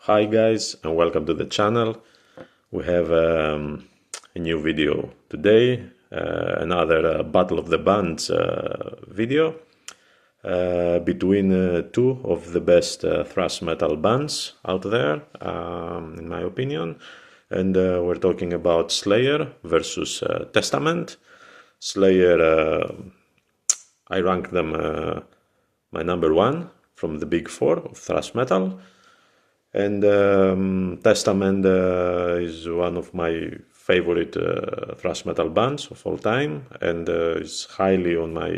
Hi guys, and welcome to the channel. We have a new video today, another Battle of the Bands video between two of the best thrash metal bands out there, in my opinion. And we're talking about Slayer versus Testament. Slayer, I rank them my number one from the big four of thrash metal. And Testament is one of my favorite thrash metal bands of all time, and is highly on my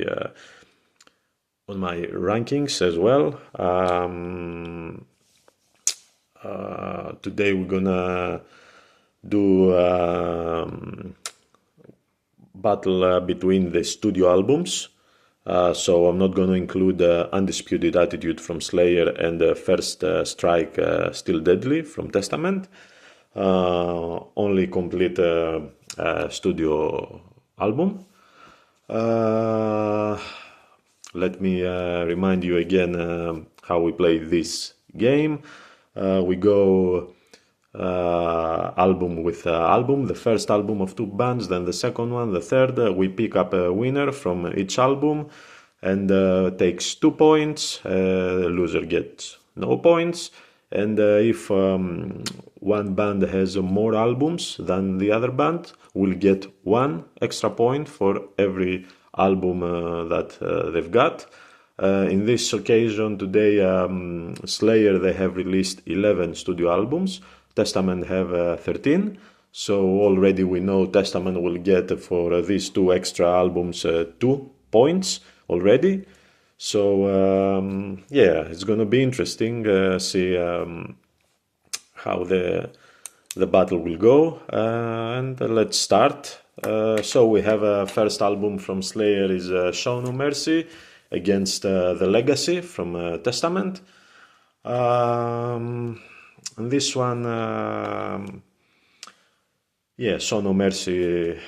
rankings as well. Today we're gonna do battle between the studio albums. So I'm not going to include Undisputed Attitude from Slayer and First Strike Still Deadly from Testament. Only complete studio album. Let me remind you again how we play this game. We go album with album, the first album of two bands, then the second one, the third. We pick up a winner from each album and takes 2 points. The loser gets no points. And if one band has more albums than the other band, will get 1 extra point for every album that they've got. In this occasion today, Slayer, they have released 11 studio albums. Testament have 13, so already we know Testament will get for these 2 extra albums 2 points already. So yeah, it's gonna be interesting see how the battle will go, and let's start. So we have a first album from Slayer is Show No Mercy against The Legacy from Testament. And this one, yeah, Show No Mercy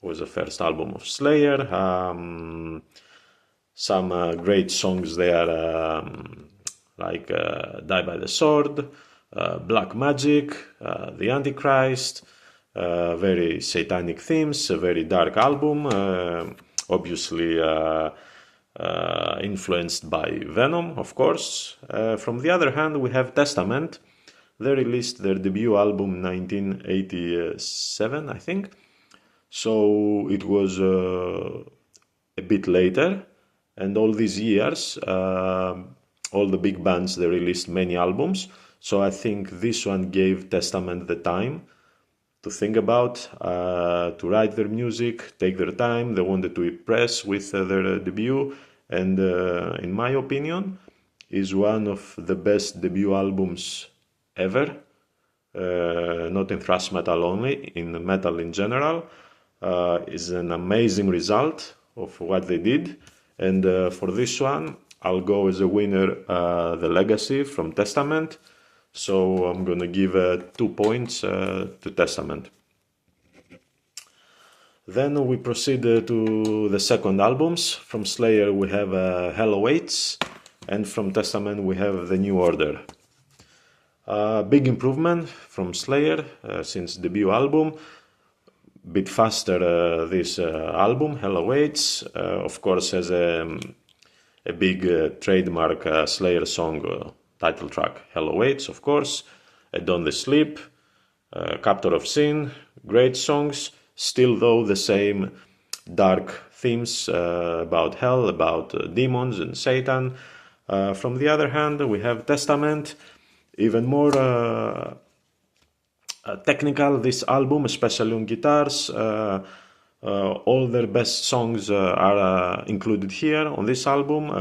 was the first album of Slayer. Some great songs there, like Die by the Sword, Black Magic, The Antichrist, very satanic themes, a very dark album, obviously influenced by Venom, of course. From the other hand, we have Testament. They released their debut album 1987, I think. So it was a bit later, and all these years, all the big bands, they released many albums. So I think this one gave Testament the time to think about, to write their music, take their time. They wanted to impress with their debut, and in my opinion, is one of the best debut albums ever. Not in thrash metal only, in metal in general. Is an amazing result of what they did, and for this one, I'll go as a winner, The Legacy from Testament. So I'm gonna give 2 points to Testament. Then we proceed to the second albums. From Slayer we have Hell Awaits, and from Testament we have The New Order. Big improvement from Slayer since debut album. Bit faster this album, Hell Awaits. Of course has a big trademark Slayer song, title track, Hell Awaits, of course. Don't They Sleep, Captor of Sin, great songs. Still though the same dark themes about hell, about demons and Satan. From the other hand, we have Testament, even more technical, this album, especially on guitars. All their best songs are included here on this album.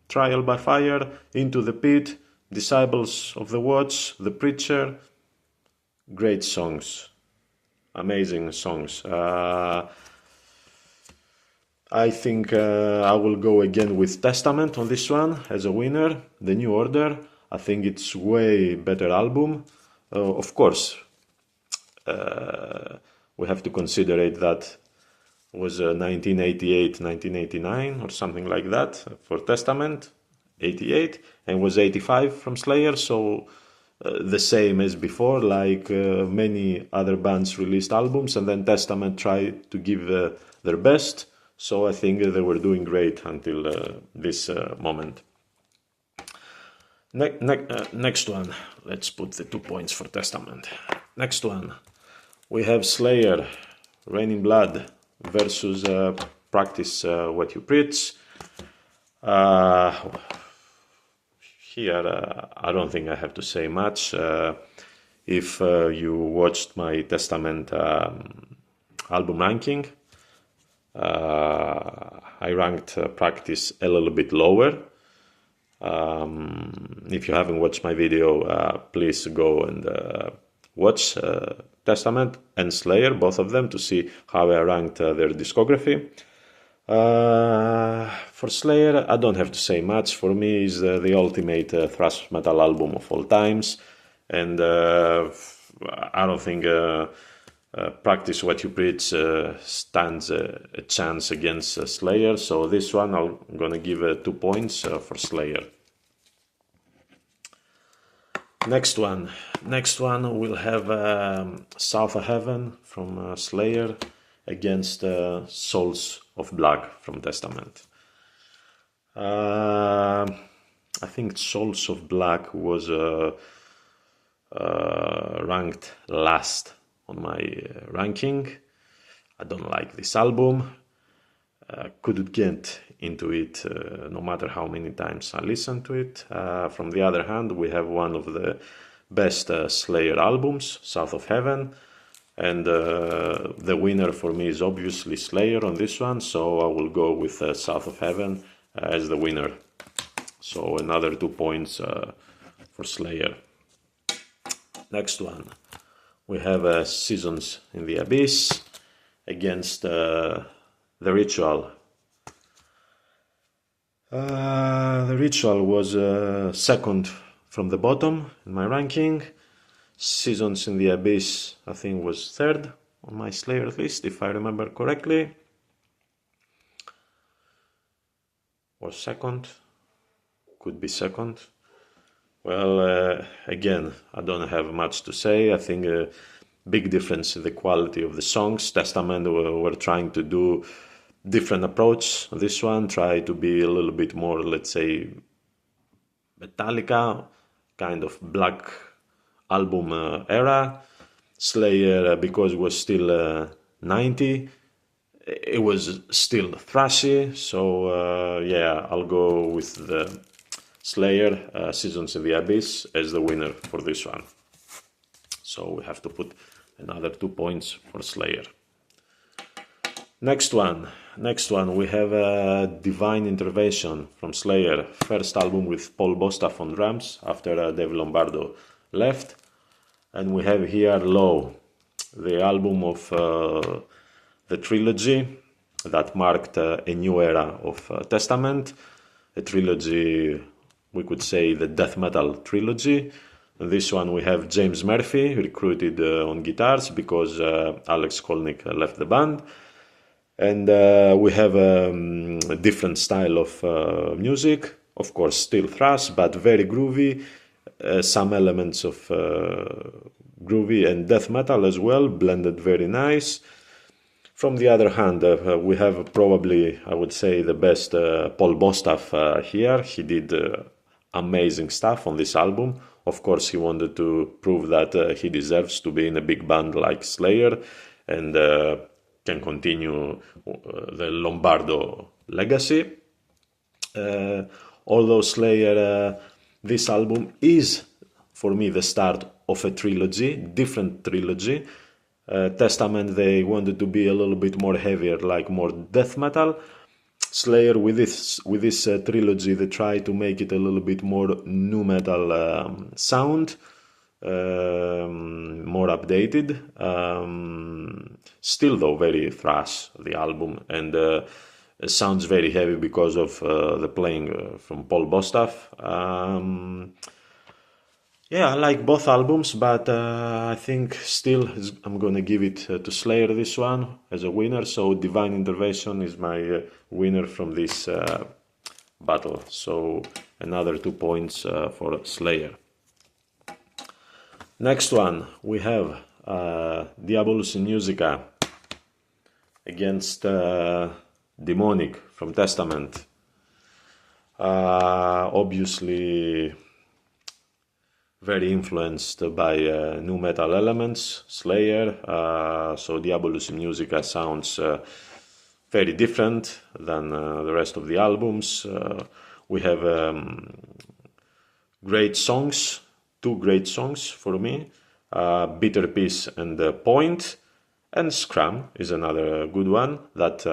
Trial by Fire, Into the Pit, Disciples of the Watch, The Preacher. Great songs, amazing songs. I think I will go again with Testament on this one as a winner. The New Order, I think it's way better album. Of course, we have to consider it that was 1988, 1989 or something like that for Testament. 88, and was 85 from Slayer, so the same as before, like many other bands released albums, and then Testament tried to give their best, so I think they were doing great until this moment. Next one, let's put the 2 points for Testament. Next one, we have Slayer, Raining Blood versus Practice What You Preach. Here, I don't think I have to say much. If you watched my Testament album ranking, I ranked Practice a little bit lower. If you haven't watched my video, please go and watch Testament and Slayer, both of them, to see how I ranked their discography. For Slayer, I don't have to say much. For me, it's the ultimate thrash metal album of all times, and I don't think Practice What You Preach stands a chance against Slayer. So this one, I'm gonna give 2 points for Slayer. Next one we'll have South of Heaven from Slayer against Souls of Black from Testament. I think Souls of Black was ranked last on my ranking. I don't like this album. Couldn't get into it no matter how many times I listened to it. From the other hand, we have one of the best Slayer albums, South of Heaven, and the winner for me is obviously Slayer on this one, so I will go with South of Heaven as the winner. So another 2 points for Slayer. Next one, we have Seasons in the Abyss against The Ritual. The Ritual was second from the bottom in my ranking. Seasons in the Abyss, I think, was third on my Slayer list, if I remember correctly. Or second. Could be second. Well, again, I don't have much to say. I think a big difference in the quality of the songs. Testament were trying to do different approach. This one tried to be a little bit more, let's say, Metallica, kind of black album era. Slayer, because it was still 90, it was still thrashy. So yeah, I'll go with the Slayer, Seasons in the Abyss, as the winner for this one. So we have to put another 2 points for Slayer. Next one we have Divine Intervention from Slayer, first album with Paul Bostaph on drums after Dave Lombardo left. And we have here Low, the album of the trilogy that marked a new era of Testament, a trilogy, we could say the death metal trilogy. In this one we have James Murphy recruited on guitars because Alex Skolnick left the band. And we have a different style of music, of course still thrash, but very groovy, some elements of groovy and death metal as well, blended very nice. From the other hand, we have probably, I would say, the best Paul Bostaph here. He did amazing stuff on this album. Of course, he wanted to prove that he deserves to be in a big band like Slayer and can continue the Lombardo legacy. Although Slayer, this album is for me the start of a trilogy, different trilogy. Testament, they wanted to be a little bit more heavier, like more death metal. Slayer, with this trilogy, they try to make it a little bit more nu metal sound, more updated. Still though very thrash, the album, and it sounds very heavy because of the playing from Paul Bostaph. Yeah, I like both albums, but I think still I'm gonna give it to Slayer, this one, as a winner. So Divine Intervention is my winner from this battle. So another 2 points for Slayer. Next one, we have Diabolus in Musica against Demonic from Testament. Obviously very influenced by nu metal elements, Slayer, so Diabolus in Musica sounds very different than the rest of the albums. We have great songs, 2 great songs for me, Bitter Peace and Point, and Scrum is another good one, that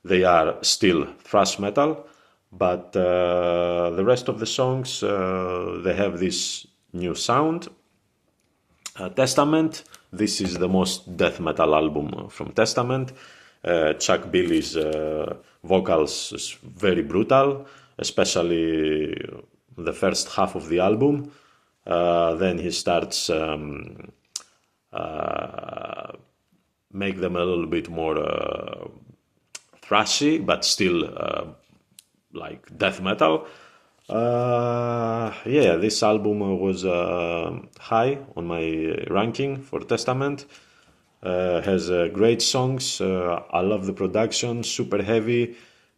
they are still thrash metal, but the rest of the songs, they have this new sound. Testament, this is the most death metal album from Testament. Chuck Billy's vocals is very brutal, especially the first half of the album. Then he starts make them a little bit more thrashy, but still like death metal. Yeah, this album was high on my ranking for Testament. Has great songs. I love the production, super heavy.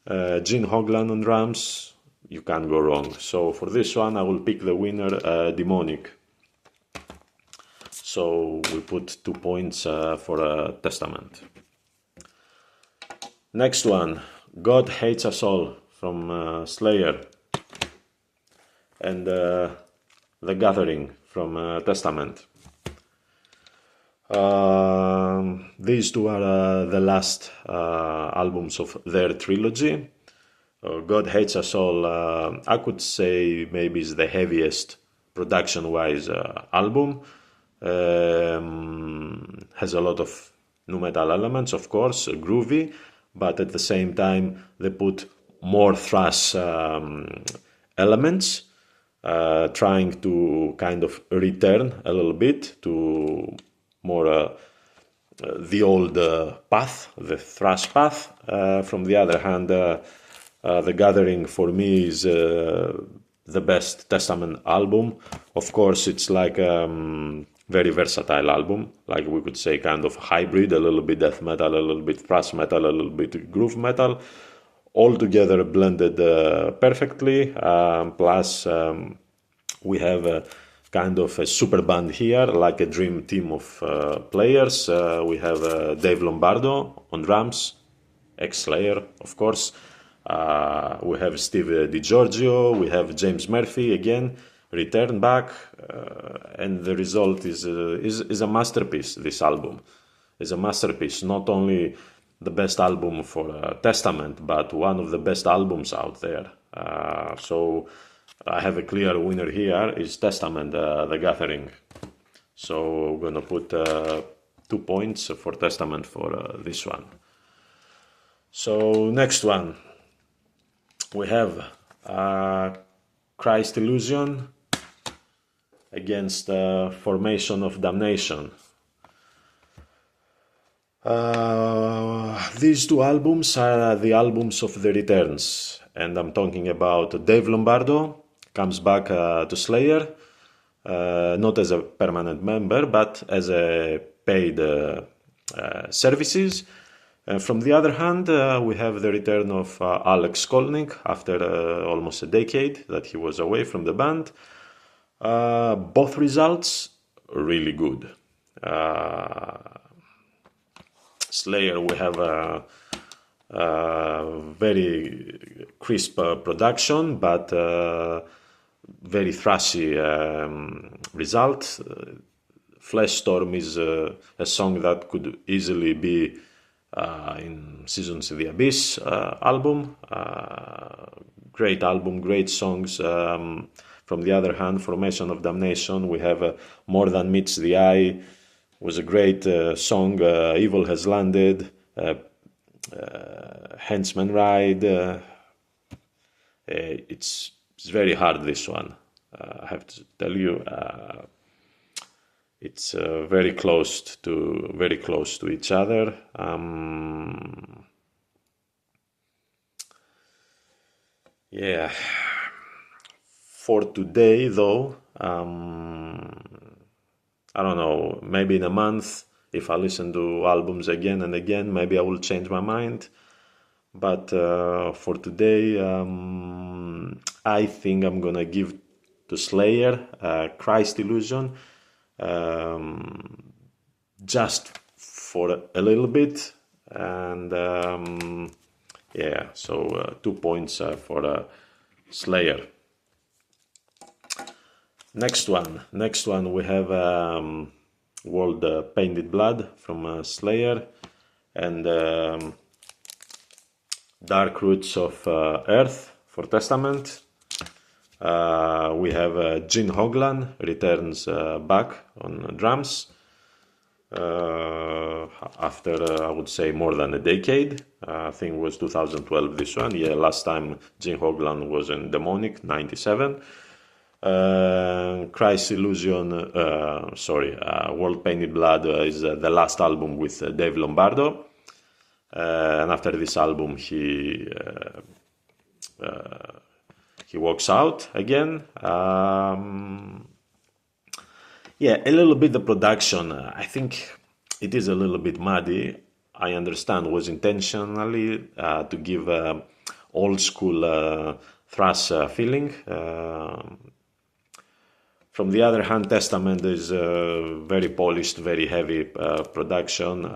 Gene Hoglan on drums. You can't go wrong. So for this one, I will pick the winner, Demonic. So we put 2 points for Testament. Next one, God Hates Us All from Slayer, and The Gathering from Testament. These two are the last albums of their trilogy. God Hates Us All, I could say maybe is the heaviest production-wise album. Has a lot of nu metal elements, of course, groovy, but at the same time they put more thrash elements, trying to kind of return a little bit to more the old path, the thrash path. From the other hand, The Gathering for me is the best Testament album. Of course, it's like very versatile album, like we could say kind of hybrid, a little bit death metal, a little bit thrash metal, a little bit groove metal, all together blended perfectly. Plus we have kind of a super band here, like a dream team of players. We have Dave Lombardo on drums, ex-Slayer, of course. We have Steve DiGiorgio, we have James Murphy again, return back, and the result is a masterpiece. This album is a masterpiece, not only the best album for Testament, but one of the best albums out there. So I have a clear winner here, is Testament, The Gathering. So we're gonna put 2 points for Testament for this one. So next one, we have Christ Illusion against Formation of Damnation. These two albums are the albums of the returns, and I'm talking about Dave Lombardo comes back to Slayer, not as a permanent member, but as a paid services. From the other hand, we have the return of Alex Skolnick after almost a decade that he was away from the band. Both results really good. Slayer, we have a very crisp production, but very thrashy result. Flesh Storm is a song that could easily be in Seasons of the Abyss album. Great album, great songs. From the other hand, Formation of Damnation, we have More Than Meets the Eye, was a great song. Evil Has Landed, Henchman Ride. It's very hard, this one, I have to tell you. It's very close to each other. Yeah, for today, though, I don't know, maybe in a month, if I listen to albums again and again, maybe I will change my mind. But for today, I think I'm gonna give to Slayer Christ Illusion, just for a little bit. And yeah, so 2 points for Slayer. Next one we have World Painted Blood from Slayer, and Dark Roots of Earth for Testament. We have Gene Hoglan returns back on drums after I would say more than a decade. I think it was 2012 this one. Yeah, last time Gene Hoglan was in Demonic, 97. Christ Illusion, World Painted Blood is the last album with Dave Lombardo. And after this album, he walks out again. Yeah, a little bit the production. I think it is a little bit muddy. I understand was intentionally to give old school thrash feeling. From the other hand, Testament is very polished, very heavy production.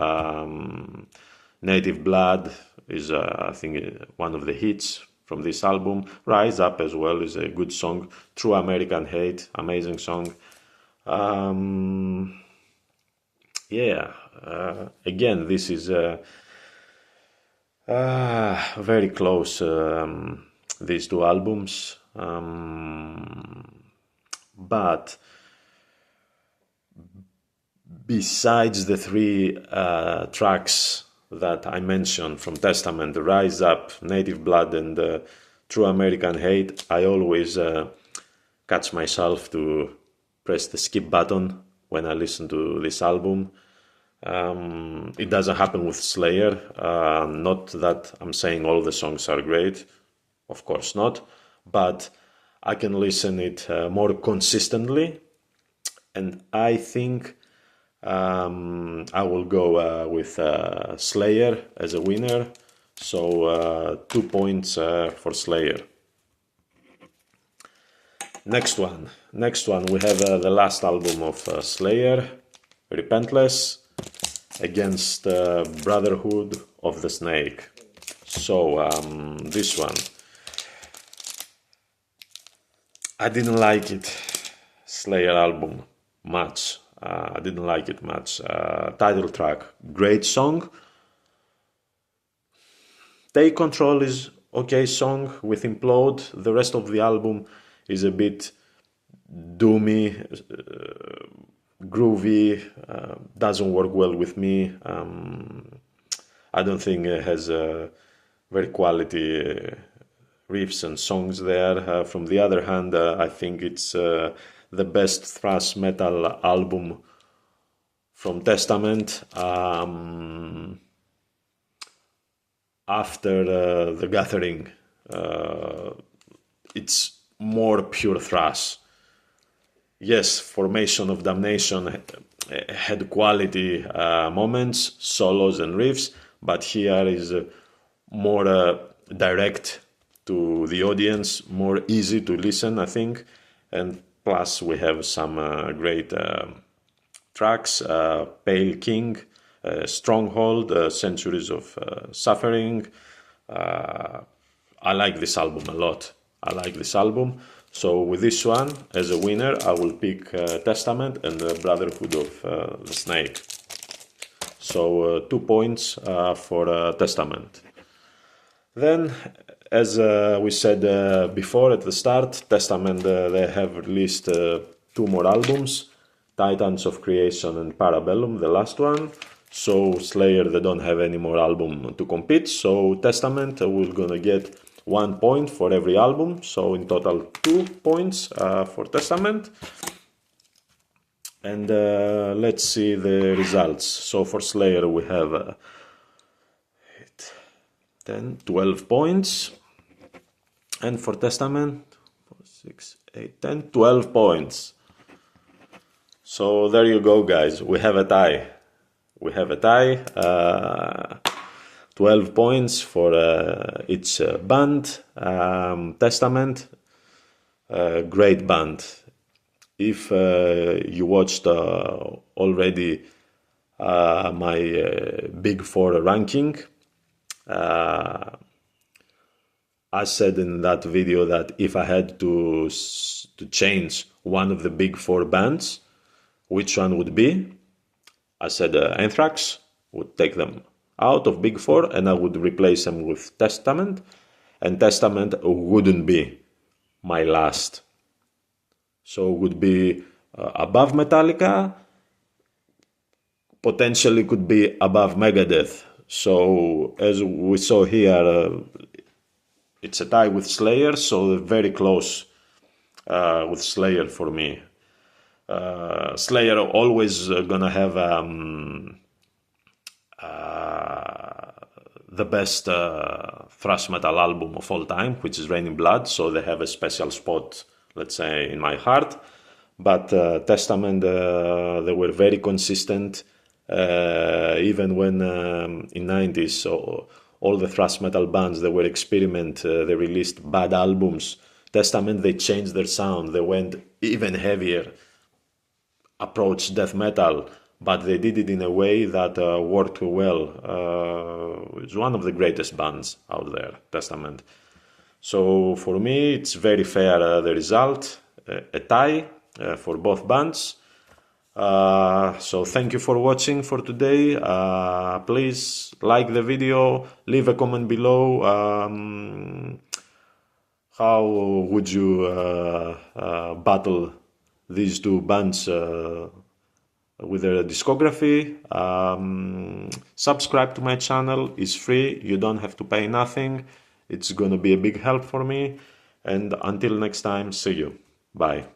Native Blood is, I think, one of the hits from this album. Rise Up as well is a good song. True American Hate, amazing song. Again, this is very close, these two albums. But besides the three tracks that I mentioned from Testament, Rise Up, Native Blood, and True American Hate, I always catch myself to press the skip button when I listen to this album. It doesn't happen with Slayer. Not that I'm saying all the songs are great, of course not, but I can listen it more consistently, and I think I will go with Slayer as a winner. So 2 points for Slayer. Next one we have the last album of Slayer, Repentless, against Brotherhood of the Snake. So this one, I didn't like it, Slayer album, much. I didn't like it much. Title track, great song. Take Control is okay song with Implode. The rest of the album is a bit doomy, groovy, doesn't work well with me. I don't think it has very quality riffs and songs there. From the other hand, I think it's the best thrash metal album from Testament after The Gathering. It's more pure thrash. Yes, Formation of Damnation had quality moments, solos and riffs, but here is more direct to the audience, more easy to listen, I think. And plus we have some great tracks, Pale King, Stronghold, Centuries of Suffering. I like this album a lot. I like this album. So with this one, as a winner, I will pick Testament and the Brotherhood of the Snake. So 2 points for Testament. Then, as we said before at the start, Testament, they have released 2 more albums, Titans of Creation and Parabellum, the last one. So Slayer, they don't have any more album to compete. So Testament, we're gonna get 1 point for every album. So in total 2 points for Testament. And let's see the results. So for Slayer we have 12 points. And for Testament, 4, 6, 8, 10, 12 points. So there you go, guys. We have a tie. We have a tie. 12 points for each band. Testament, great band. If you watched already my Big Four ranking, I said in that video that if I had to change one of the Big Four bands, which one would be? I said Anthrax, would take them out of Big Four and I would replace them with Testament, and Testament wouldn't be my last. So it would be above Metallica, potentially could be above Megadeth. So as we saw here, it's a tie with Slayer, so very close with Slayer for me. Slayer always gonna have the best thrash metal album of all time, which is Raining Blood, so they have a special spot, let's say, in my heart. But Testament, they were very consistent, even when in 90s, so all the thrash metal bands, they were experiment, they released bad albums. Testament, they changed their sound, they went even heavier, approached death metal, but they did it in a way that worked well. It's one of the greatest bands out there, Testament. So for me, it's very fair, the result, a tie for both bands. So thank you for watching for today. Please like the video, leave a comment below. How would you battle these two bands with their discography? Subscribe to my channel, it's free, you don't have to pay nothing. It's gonna be a big help for me. And until next time, see you. Bye.